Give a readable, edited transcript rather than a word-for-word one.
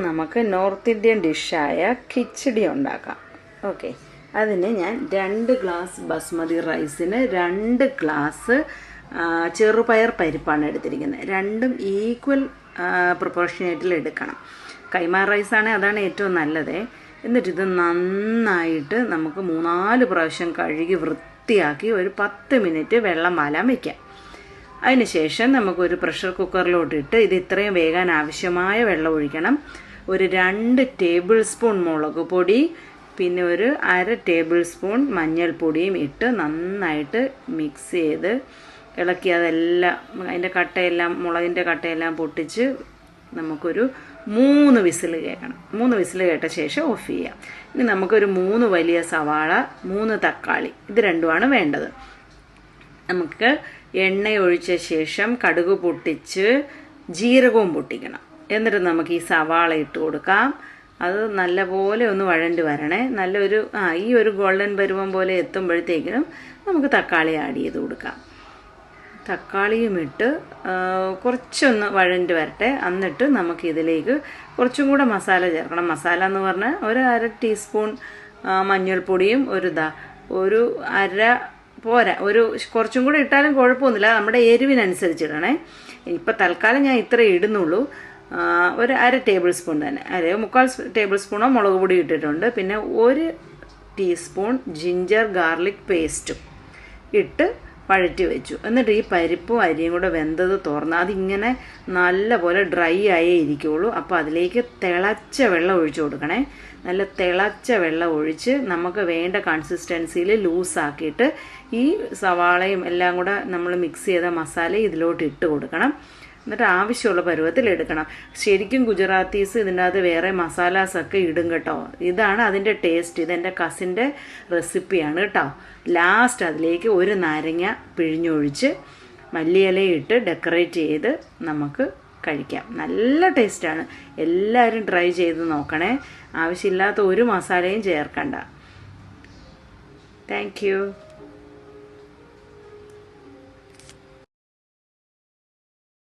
നമുക്ക് north Indian ഡിഷായ കിച്ചടി ഉണ്ടാക്കാം. Okay, അതിന് ഞാൻ 2 ഗ്ലാസ് ബസ്മതി റൈസിന് 2 ഗ്ലാസ് ചെറുപയർ പരിപ്പാണ് എടുത്തിരിക്കുന്നത്. രണ്ടും ഈക്വൽ പ്രൊപ്പോർഷനേറ്റിൽ എടുക്കണം. കൈമാ റൈസാണെങ്കിൽ അതാണ് ഏറ്റവും നല്ലത്. എന്നിട്ടിത് നന്നായിട്ട് നമുക്ക് 3-4 പ്രാവശ്യം കഴുകി വൃത്തിയാക്കി ഒരു 10 മിനിറ്റ് വെള്ളം വാലാൻ വയ്ക്കാം. അതിനുശേഷം നമുക്കൊരു പ്രഷർ കുക്കറിലോട്ടിട്ട് ഇത് ഇത്രയും വേകാൻ ആവശ്യമായ വെള്ളം ഒഴിക്കണം. ഒരു 2 ടേബിൾ സ്പൂൺ മുളക് പൊടി, പിന്നെ ഒരു 1/2 ടേബിൾ സ്പൂൺ മഞ്ഞൾപ്പൊടിയും ഇട്ട് നന്നായിട്ട് മിക്സ് ചെയ്ത് ഇളക്കി അതെല്ലാം അതിൻ്റെ കട്ടയെല്ലാം മുളകിൻ്റെ കട്ടയെല്ലാം പൊട്ടിച്ച് നമുക്കൊരു 3 വിസിൽ കേൾക്കണം. 3 വിസിൽ കേട്ട ശേഷം ഓഫ് ചെയ്യാം. ഇനി നമുക്കൊരു 3 വലിയ സവാള, 3 തക്കാളി, ഇത് രണ്ടുമാണ് വേണ്ടത്. നമുക്ക് എണ്ണ ഒഴിച്ച ശേഷം കടുക് പൊട്ടിച്ച് ജീരകവും പൊട്ടിക്കണം. എന്നിട്ട് നമുക്ക് ഈ സവാള ഇട്ട് കൊടുക്കാം. അത് നല്ലപോലെ ഒന്ന് വഴണ്ട് വരണേ. നല്ലൊരു ഈ ഒരു ഗോൾഡൻ പരുവം പോലെ എത്തുമ്പോഴത്തേക്കിനും നമുക്ക് തക്കാളി ആഡ് ചെയ്ത് കൊടുക്കാം. തക്കാളിയും ഇട്ട് കുറച്ചൊന്ന് വഴണ്ട് വരട്ടെ. എന്നിട്ട് നമുക്കിതിലേക്ക് കുറച്ചും കൂടെ മസാല ചേർക്കണം. മസാല എന്ന് പറഞ്ഞാൽ ഒരു 1/2 ടീസ്പൂൺ മഞ്ഞൾപ്പൊടിയും ഒരു അര പോരാ, ഒരു കുറച്ചും കൂടെ ഇട്ടാലും കുഴപ്പമൊന്നുമില്ല, നമ്മുടെ എരിവിനനുസരിച്ച് ഇടണേ. ഇപ്പം തൽക്കാലം ഞാൻ ഇത്ര ഇടുന്നുള്ളൂ. ഒരു 1/2 ടേബിൾ സ്പൂൺ തന്നെ, 1/4 ടേബിൾ സ്പൂണോ മുളക് പൊടി ഇട്ടിട്ടുണ്ട്. പിന്നെ 1 ടീസ്പൂൺ ജിഞ്ചർ ഗാർലിക് പേസ്റ്റും ഇട്ട് വഴറ്റി വെച്ചു. എന്നിട്ട് ഈ പരിപ്പും അരിയും കൂടെ വെന്തത് തുറന്ന് അതിങ്ങനെ നല്ലപോലെ ഡ്രൈ ആയേ ഇരിക്കുകയുള്ളൂ. അപ്പോൾ അതിലേക്ക് തിളച്ച വെള്ളം ഒഴിച്ചു കൊടുക്കണേ. നല്ല തിളച്ച വെള്ളം ഒഴിച്ച് നമുക്ക് വേണ്ട കൺസിസ്റ്റൻസിയിൽ ലൂസാക്കിയിട്ട് ഈ സവാളയും എല്ലാം കൂടെ നമ്മൾ മിക്സ് ചെയ്ത മസാല ഇതിലോട്ട് ഇട്ട് കൊടുക്കണം. എന്നിട്ട് ആവശ്യമുള്ള പരുവത്തിൽ എടുക്കണം. ശരിക്കും ഗുജറാത്തീസ് ഇതിൻ്റെ അകത്ത് വേറെ മസാലാസൊക്കെ ഇടും കേട്ടോ. ഇതാണ് അതിൻ്റെ ടേസ്റ്റ്. ഇതെൻ്റെ കസിൻ്റെ റെസിപ്പിയാണ് കേട്ടോ. ലാസ്റ്റ് അതിലേക്ക് ഒരു നാരങ്ങ പിഴിഞ്ഞൊഴിച്ച് മല്ലിയിലയിട്ട് ഡെക്കറേറ്റ് ചെയ്ത് നമുക്ക് കഴിക്കാം. നല്ല ടേസ്റ്റാണ്. എല്ലാവരും ട്രൈ ചെയ്ത് നോക്കണേ. ആവശ്യമില്ലാത്ത ഒരു മസാലയും ചേർക്കണ്ട. Thank U.